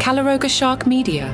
Calaroga Shark Media.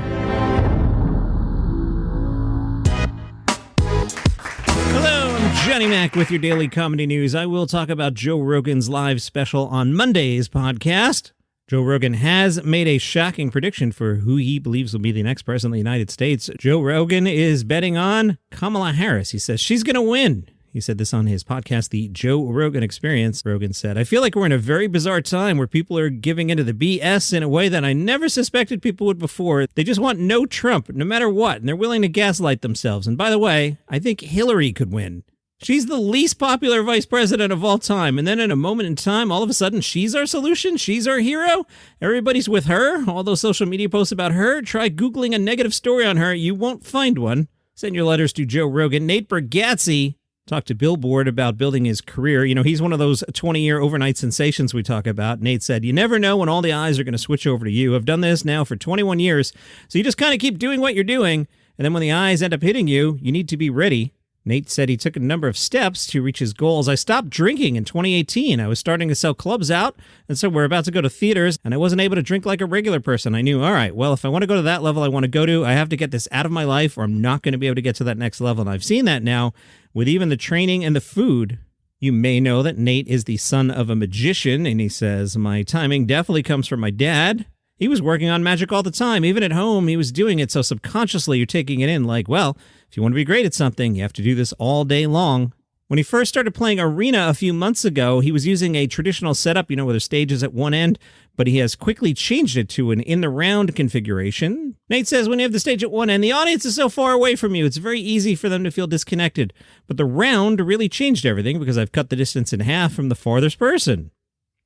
Hello, I'm Johnny Mac with your daily comedy news. I will talk about Joe Rogan's live special on Monday's podcast. Joe Rogan has made a shocking prediction for who he believes will be the next president of the United States. Joe Rogan is betting on Kamala Harris. He says she's going to win. He said this on his podcast, The Joe Rogan Experience. Rogan said, "I feel like we're in a very bizarre time where people are giving into the BS in a way that I never suspected people would before. They just want no Trump, no matter what, and they're willing to gaslight themselves. And by the way, I think Hillary could win. She's the least popular vice president of all time. And then in a moment in time, all of a sudden, she's our solution. She's our hero. Everybody's with her. All those social media posts about her. Try Googling a negative story on her. You won't find one. Send your letters to Joe Rogan." Nate Bargatze talked to Billboard about building his career. You know, he's one of those 20-year overnight sensations we talk about. Nate said, "You never know when all the eyes are going to switch over to you. I've done this now for 21 years. So you just kind of keep doing what you're doing. And then when the eyes end up hitting you, you need to be ready." Nate said he took a number of steps to reach his goals. "I stopped drinking in 2018. I was starting to sell clubs out, and so we're about to go to theaters, and I wasn't able to drink like a regular person. I knew, all right, well, if I want to go to that level I want to go to, I have to get this out of my life, or I'm not going to be able to get to that next level. And I've seen that now with even the training and the food." You may know that Nate is the son of a magician, and he says, "My timing definitely comes from my dad. He was working on magic all the time. Even at home, he was doing it, so subconsciously you're taking it in like, well, if you want to be great at something, you have to do this all day long." When he first started playing Arena a few months ago, he was using a traditional setup, you know, where the stage is at one end, but he has quickly changed it to an in-the-round configuration. Nate says when you have the stage at one end, the audience is so far away from you, it's very easy for them to feel disconnected. But the round really changed everything because I've cut the distance in half from the farthest person.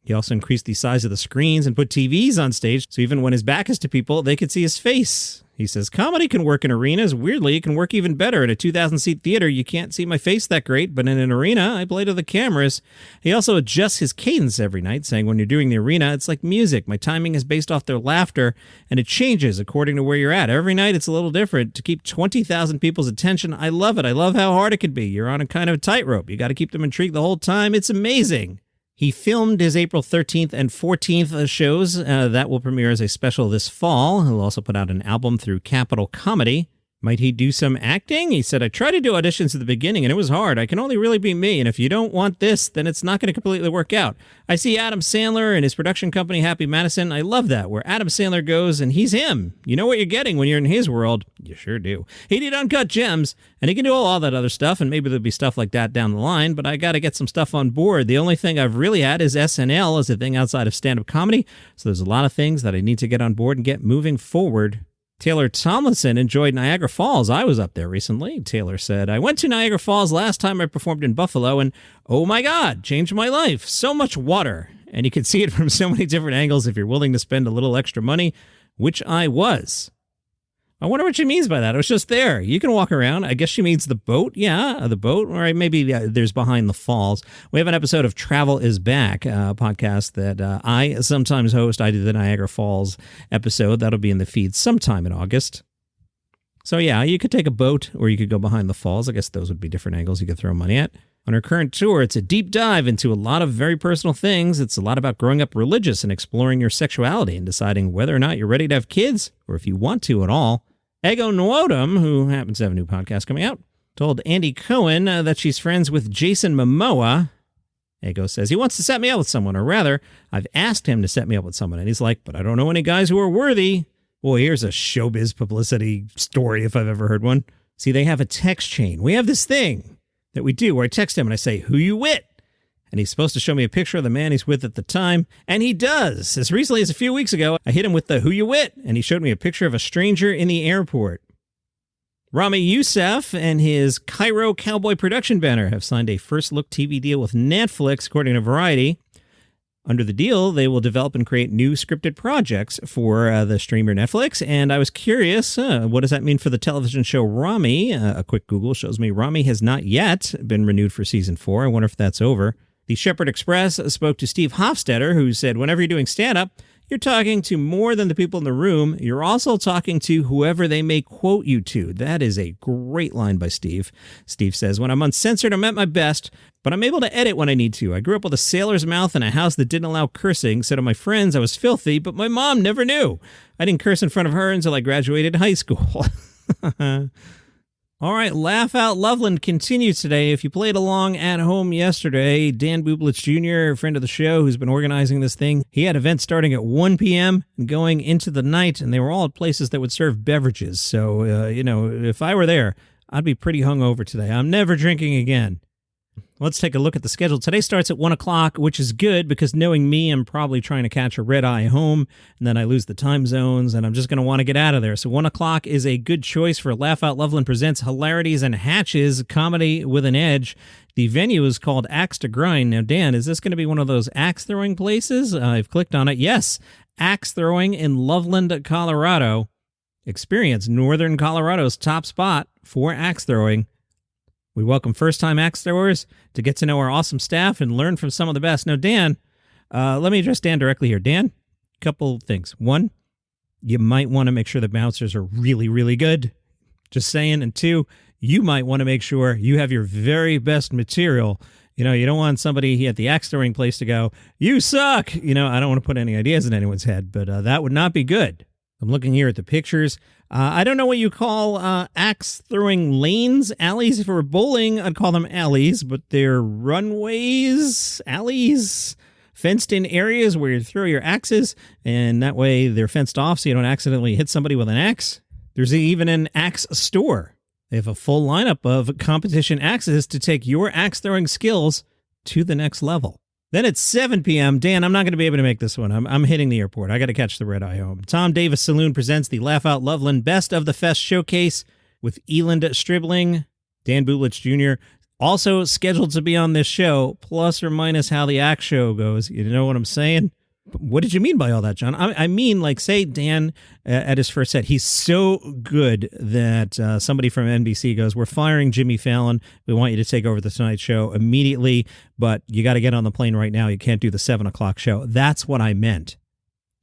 He also increased the size of the screens and put TVs on stage, so even when his back is to people, they could see his face. He says, "Comedy can work in arenas. Weirdly, it can work even better. In a 2,000-seat theater, you can't see my face that great, but in an arena, I play to the cameras." He also adjusts his cadence every night, saying when you're doing the arena, it's like music. My timing is based off their laughter, and it changes according to where you're at. Every night, it's a little different. To keep 20,000 people's attention, I love it. I love how hard it can be. You're on a kind of a tightrope. You got to keep them intrigued the whole time. It's amazing. He filmed his April 13th and 14th shows. That will premiere as a special this fall. He'll also put out an album through Capital Comedy. Might he do some acting? He said, "I tried to do auditions at the beginning, and it was hard. I can only really be me, and if you don't want this, then it's not going to completely work out. I see Adam Sandler and his production company, Happy Madison. I love that, where Adam Sandler goes, and he's him. You know what you're getting when you're in his world." You sure do. He did Uncut Gems, and he can do all that other stuff, and maybe there'll be stuff like that down the line, but I got to get some stuff on board. The only thing I've really had is SNL as a thing outside of stand-up comedy, so there's a lot of things that I need to get on board and get moving forward. Taylor Tomlinson enjoyed Niagara Falls. I was up there recently. Taylor said, "I went to Niagara Falls last time I performed in Buffalo, and oh my God, changed my life. So much water. And you can see it from so many different angles if you're willing to spend a little extra money," which I was. I wonder what she means by that. I was just there. You can walk around. I guess she means the boat. Yeah, the boat. Or maybe there's Behind the Falls. We have an episode of Travel is Back, a podcast that I sometimes host. I did the Niagara Falls episode. That'll be in the feed sometime in August. So yeah, you could take a boat or you could go behind the falls. I guess those would be different angles you could throw money at. On her current tour, it's a deep dive into a lot of very personal things. It's a lot about growing up religious and exploring your sexuality and deciding whether or not you're ready to have kids or if you want to at all. Ego Nwodom, who happens to have a new podcast coming out, told Andy Cohen that she's friends with Jason Momoa. Ego says he wants to set me up with someone, or rather, I've asked him to set me up with someone, and he's like, "But I don't know any guys who are worthy." Well, here's a showbiz publicity story if I've ever heard one. See, they have a text chain. We have this thing that we do where I text him and I say, "Who you with?" And he's supposed to show me a picture of the man he's with at the time, and he does. As recently as a few weeks ago, I hit him with the "Who you with?" and he showed me a picture of a stranger in the airport. Rami Youssef and his Cairo Cowboy production banner have signed a first-look TV deal with Netflix, according to Variety. Under the deal, they will develop and create new scripted projects for the streamer Netflix. And I was curious, what does that mean for the television show Rami? A quick Google shows me Rami has not yet been renewed for season 4. I wonder if that's over. The Shepherd Express spoke to Steve Hofstetter, who said, "Whenever you're doing stand-up, You're talking to more than the people in the room. You're also talking to whoever they may quote you to. That is a great line by Steve. Steve says, when I'm uncensored, I'm at my best, but I'm able to edit when I need to. I grew up with a sailor's mouth in a house that didn't allow cursing, so to my friends I was filthy, but my mom never knew. I didn't curse in front of her until I graduated high school. All right, Laugh Out Loveland continues today. If you played along at home yesterday, Dan Bublitz Jr., a friend of the show who's been organizing this thing, he had events starting at 1 p.m. and going into the night, and they were all at places that would serve beverages. So, if I were there, I'd be pretty hungover today. I'm never drinking again. Let's take a look at the schedule. Today starts at 1 o'clock, which is good because knowing me, I'm probably trying to catch a red eye home, and then I lose the time zones, and I'm just going to want to get out of there. So 1 o'clock is a good choice for Laugh Out Loveland Presents Hilarities and Hatches, Comedy with an Edge. The venue is called Axe to Grind. Now, Dan, is this going to be one of those axe-throwing places? I've clicked on it. Yes, axe throwing in Loveland, Colorado. Experience Northern Colorado's top spot for axe throwing. We welcome first-time axe throwers to get to know our awesome staff and learn from some of the best. Now, Dan, let me address Dan directly here. Dan, a couple things. One, you might want to make sure the bouncers are really, really good. Just saying. And two, you might want to make sure you have your very best material. You don't want somebody at the axe throwing place to go, you suck. I don't want to put any ideas in anyone's head, but that would not be good. I'm looking here at the pictures. I don't know what you call axe-throwing lanes, alleys. If it were bowling, I'd call them alleys, but they're runways, alleys, fenced-in areas where you throw your axes, and that way they're fenced off so you don't accidentally hit somebody with an axe. There's even an axe store. They have a full lineup of competition axes to take your axe-throwing skills to the next level. Then at 7 p.m., Dan, I'm not going to be able to make this one. I'm hitting the airport. I got to catch the red eye home. Tom Davis Saloon presents the Laugh Out Loveland Best of the Fest Showcase with Eland Stribling, Dan Bublitz Jr., also scheduled to be on this show, plus or minus how the act show goes. You know what I'm saying? What did you mean by all that, John? I mean, like, say Dan at his first set, he's so good that somebody from NBC goes, we're firing Jimmy Fallon. We want you to take over the Tonight Show immediately, but you got to get on the plane right now. You can't do the 7 o'clock show. That's what I meant.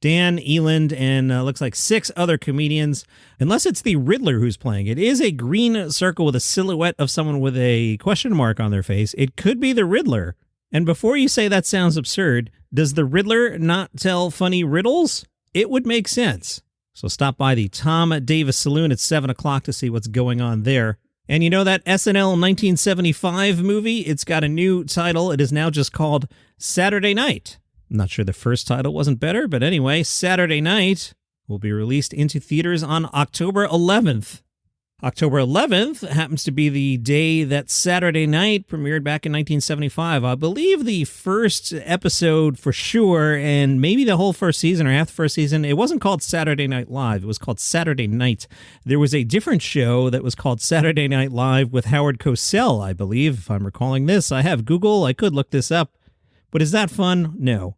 Dan, Eland, and looks like 6 other comedians, unless it's the Riddler who's playing. It is a green circle with a silhouette of someone with a question mark on their face. It could be the Riddler. And before you say that sounds absurd, does the Riddler not tell funny riddles? It would make sense. So stop by the Tom Davis Saloon at 7 o'clock to see what's going on there. And you know that SNL 1975 movie? It's got a new title. It is now just called Saturday Night. I'm not sure the first title wasn't better, but anyway, Saturday Night will be released into theaters on October 11th. October 11th happens to be the day that Saturday Night premiered back in 1975. I believe the first episode for sure, and maybe the whole first season or half the first season, it wasn't called Saturday Night Live. It was called Saturday Night. There was a different show that was called Saturday Night Live with Howard Cosell, I believe, if I'm recalling this. I have Google. I could look this up. But is that fun? No.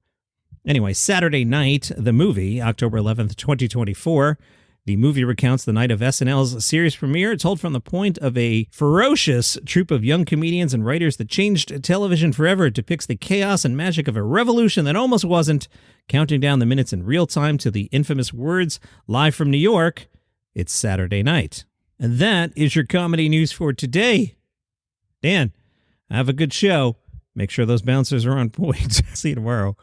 Anyway, Saturday Night, the movie, October 11th, 2024. The movie recounts the night of SNL's series premiere, told from the point of a ferocious troupe of young comedians and writers that changed television forever. It depicts the chaos and magic of a revolution that almost wasn't, counting down the minutes in real time to the infamous words, live from New York, it's Saturday Night. And that is your comedy news for today. Dan, have a good show. Make sure those bouncers are on point. See you tomorrow.